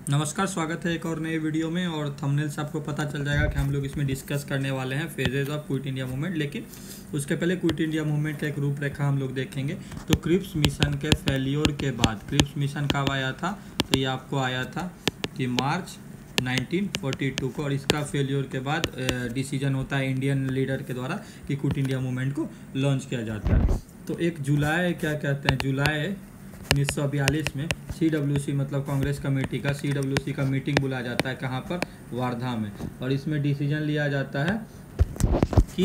नमस्कार, स्वागत है एक और नए वीडियो में। और थंबनेल से आपको पता चल जाएगा कि हम लोग इसमें डिस्कस करने वाले हैं phases of quit India movement. लेकिन उसके पहले क्विट इंडिया मूवमेंट का एक रूपरेखा हम लोग देखेंगे। तो क्रिप्स मिशन के फेल्योर के बाद, क्रिप्स मिशन कब आया था? तो ये आपको आया था कि मार्च 1942 को। और इसका फेल्योर के बाद डिसीजन होता है इंडियन लीडर के द्वारा कि क्विट इंडिया मूवमेंट को लॉन्च किया जाता है। तो एक जुलाई, क्या कहते हैं, जुलाई 1942 में CWC मतलब कांग्रेस कमेटी का CWC का मीटिंग बुलाया जाता है। कहाँ पर? वार्धा में। और इसमें डिसीजन लिया जाता है कि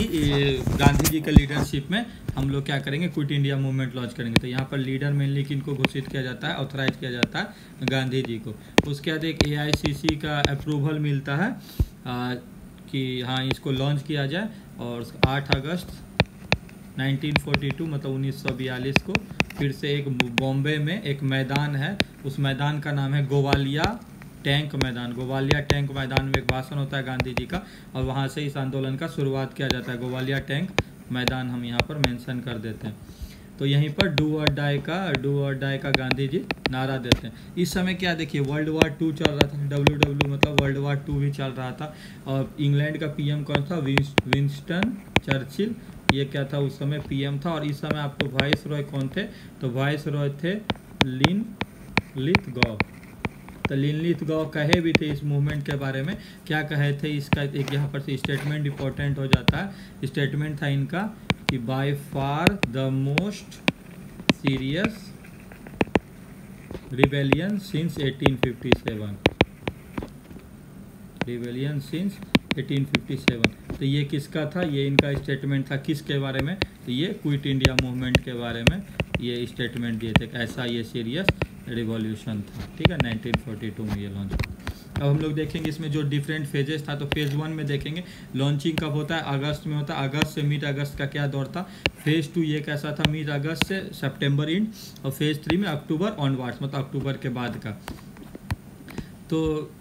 गांधी जी के लीडरशिप में हम लोग क्या करेंगे, क्विट इंडिया मूवमेंट लॉन्च करेंगे। तो यहाँ पर लीडर मेनली किनको घोषित किया जाता है, ऑथराइज किया जाता है गांधी जी को। उसके बाद एक AICC का अप्रूवल मिलता है कि हाँ इसको लॉन्च किया जाए। और 8 अगस्त 1942 मतलब 1942 को फिर से एक बॉम्बे में एक मैदान है, उस मैदान का नाम है गोवालिया टैंक मैदान। गोवालिया टैंक मैदान में एक भाषण होता है गांधी जी का, और वहाँ से इस आंदोलन का शुरुआत किया जाता है। गोवालिया टैंक मैदान हम यहाँ पर मेंशन कर देते हैं। तो यहीं पर डू और डाई का गांधी जी नारा देते हैं। इस समय क्या देखिए, वर्ल्ड वार 2 चल रहा था, WW मतलब वर्ल्ड वार 2 भी चल रहा था। और इंग्लैंड का PM कौन था? Winston Churchill. ये क्या था उस समय? PM था। और इस समय आपको वाइस रॉय कौन थे? तो वाइस रॉय थे लिनलिथगॉ। तो लिनलिथगॉ कहे भी थे इस मूवमेंट के बारे में। क्या कहे थे? इसका एक यहाँ पर से स्टेटमेंट इंपॉर्टेंट हो जाता है। स्टेटमेंट था इनका कि by far the most serious rebellion since 1857, rebellion since 1857। तो ये किसका था? ये इनका स्टेटमेंट था। किसके बारे में? तो ये क्विट इंडिया मूवमेंट के बारे में ये स्टेटमेंट दिए थे। ऐसा ये सीरियस रिवॉल्यूशन था, ठीक है, 1942 में ये लॉन्च। अब हम लोग देखेंगे इसमें जो डिफरेंट फेजेस था। तो फेज़ 1 में देखेंगे लॉन्चिंग कब होता है? अगस्त में होता है। अगस्त से मिड अगस्त का क्या दौर था? फेज़ 2 ये कैसा था? मिड अगस्त से सितंबर एंड। और फेज़ 3 में अक्टूबर ऑनवर्ड्स मतलब अक्टूबर के बाद का। तो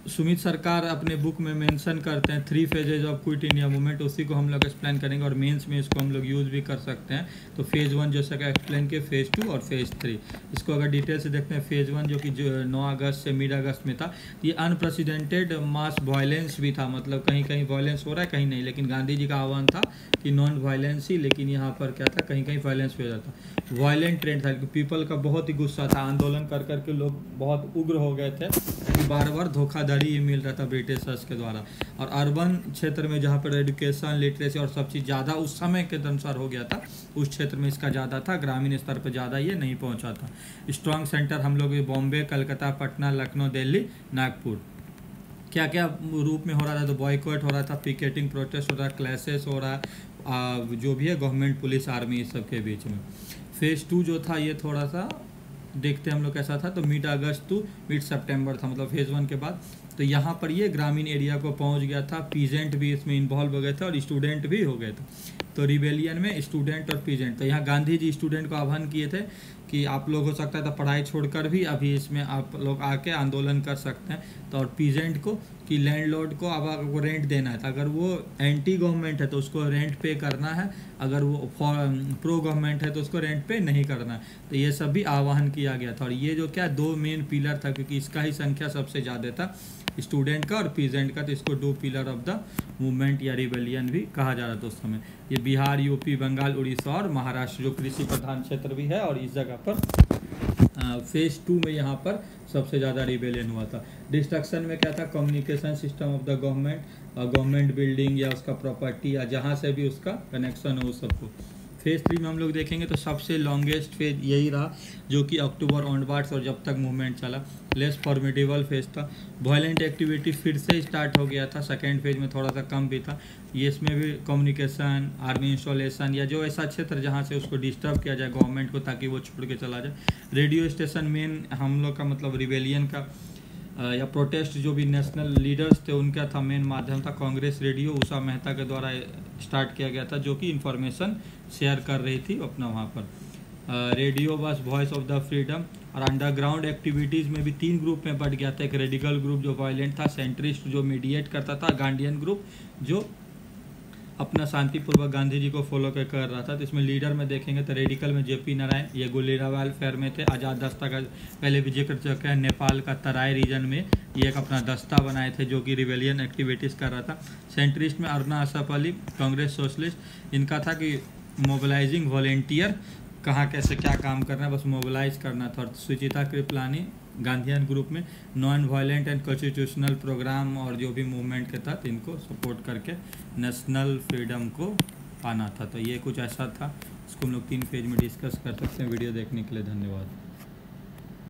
सुमित सरकार अपने बुक में मेंशन करते हैं 3 phases of quit India movement. उसी को हम लोग एक्सप्लेन करेंगे और मेंस में इसको हम लोग यूज़ भी कर सकते हैं। तो फेज़ 1 जैसा का एक्सप्लेन किया, फेज़ 2 और फेज़ 3। इसको अगर डिटेल से देखते हैं, फेज़ 1 जो कि 9 अगस्त से मिड अगस्त में था, ये अनप्रेसिडेंटेड मास वायलेंस भी था। मतलब कहीं कहीं वायलेंस हो रहा है, कहीं नहीं। लेकिन गांधी जी का आह्वान था कि नॉन वायलेंस ही। लेकिन यहाँ पर क्या था, कहीं कहीं वायलेंस हो जाता। वायलेंट ट्रेंड था, पीपल का बहुत ही गुस्सा था। आंदोलन कर करके लोग बहुत उग्र हो गए थे कि बार बार धोखाधड़ी ही मिल रहा था ब्रिटिशर्स के द्वारा। और अर्बन क्षेत्र में जहाँ पर एजुकेशन, लिटरेसी और सब चीज़ ज़्यादा उस समय के अनुसार हो गया था, उस क्षेत्र में इसका ज़्यादा था। ग्रामीण स्तर पर ज़्यादा ये नहीं पहुँचा था। स्ट्रॉन्ग सेंटर हम लोग बॉम्बे, कलकत्ता, पटना, लखनऊ, दिल्ली, नागपुर। क्या क्या रूप में हो रहा था? तो बॉयकॉट हो रहा था, पिकेटिंग, प्रोटेस्ट हो रहा है, क्लैशेस हो रहा है, जो भी है गवर्नमेंट, पुलिस, आर्मी, इस सब के बीच में। फेज़ 2 जो था ये थोड़ा सा देखते हैं हम लोग कैसा था। तो मिड अगस्त टू मिड सितंबर था, मतलब फेज़ 1 के बाद। तो यहाँ पर ये ग्रामीण एरिया को पहुँच गया था। पीजेंट भी इसमें इन्वॉल्व हो गए थे और स्टूडेंट भी हो गए थे। तो रिबेलियन में स्टूडेंट और पीजेंट। तो यहाँ गांधी जी स्टूडेंट को आह्वान किए थे कि आप लोग हो सकता है तो पढ़ाई छोड़कर भी अभी इसमें आप लोग आके आंदोलन कर सकते हैं। तो और पीजेंट को कि लैंडलॉर्ड को अब आपको रेंट देना है, तो अगर वो एंटी गवर्नमेंट है तो उसको रेंट पे करना है, अगर वो प्रो गवर्नमेंट है तो उसको रेंट पे नहीं करना है। तो ये सब भी आह्वान किया गया था। और ये जो क्या 2 मेन पिलर था, क्योंकि इसका ही संख्या सबसे ज़्यादा था, स्टूडेंट का और पीजेंट का। तो इसको 2 पिलर ऑफ द मूवमेंट या रिबेलियन भी कहा जा रहा था उस समय। ये बिहार, यूपी, बंगाल, उड़ीसा और महाराष्ट्र जो कृषि प्रधान क्षेत्र भी है, और इस जगह पर फेज़ 2 में यहाँ पर सबसे ज़्यादा रिबेलियन हुआ था। डिस्ट्रक्शन में क्या था? Communication system of the government, government building या उसका प्रॉपर्टी या जहाँ से भी उसका कनेक्शन हो, उस सबको। फेज़ 3 में हम लोग देखेंगे तो सबसे लॉन्गेस्ट फेज यही रहा, जो कि अक्टूबर ऑनवर्ड्स और जब तक मूवमेंट चला। लेस फॉर्मिडेबल फेज था। वायलेंट एक्टिविटी फिर से स्टार्ट हो गया था। सेकेंड फेज में थोड़ा सा कम भी था। ये इसमें भी कम्युनिकेशन, आर्मी इंस्टॉलेशन या जो ऐसा क्षेत्र जहाँ से उसको डिस्टर्ब किया जाए गवर्नमेंट को, ताकि वो छोड़ के चला जाए। रेडियो स्टेशन मेन हम लोग का मतलब रिबेलियन का या प्रोटेस्ट जो भी नेशनल लीडर्स थे उनका था मेन माध्यम था। कांग्रेस रेडियो उषा मेहता के द्वारा स्टार्ट किया गया था, जो कि इंफॉर्मेशन शेयर कर रही थी अपना वहाँ पर। Radio was voice of the freedom. और अंडरग्राउंड एक्टिविटीज़ में भी 3 ग्रुप में बढ़ गया था। एक रेडिकल ग्रुप जो वायलेंट था, सेंट्रिस्ट जो मीडिएट करता था, गांधीयन ग्रुप जो अपना शांतिपूर्वक गांधी जी को फॉलो कर रहा था। तो इसमें लीडर में देखेंगे तो रेडिकल में JP नारायण, ये गुलेरावाल फेयर में थे। आज़ाद दस्ता का पहले भी जिक्र चुका है। नेपाल का तराई रीजन में ये एक अपना दस्ता बनाए थे जो कि रिवेलियन एक्टिविटीज़ कर रहा था। सेंट्रिस्ट में अरुणा असफ अली, कांग्रेस सोशलिस्ट, इनका था कि मोबिलाइजिंग वॉलेंटियर, कहाँ कैसे क्या काम करना है, बस मोबिलाइज करना था। और सुचिता कृपलानी गांधीयन ग्रुप में non violent and constitutional programme और जो भी मूवमेंट के तहत इनको सपोर्ट करके नेशनल फ्रीडम को पाना था। तो ये कुछ ऐसा था, इसको हम लोग 3 पेज में डिस्कस कर सकते हैं। वीडियो देखने के लिए धन्यवाद।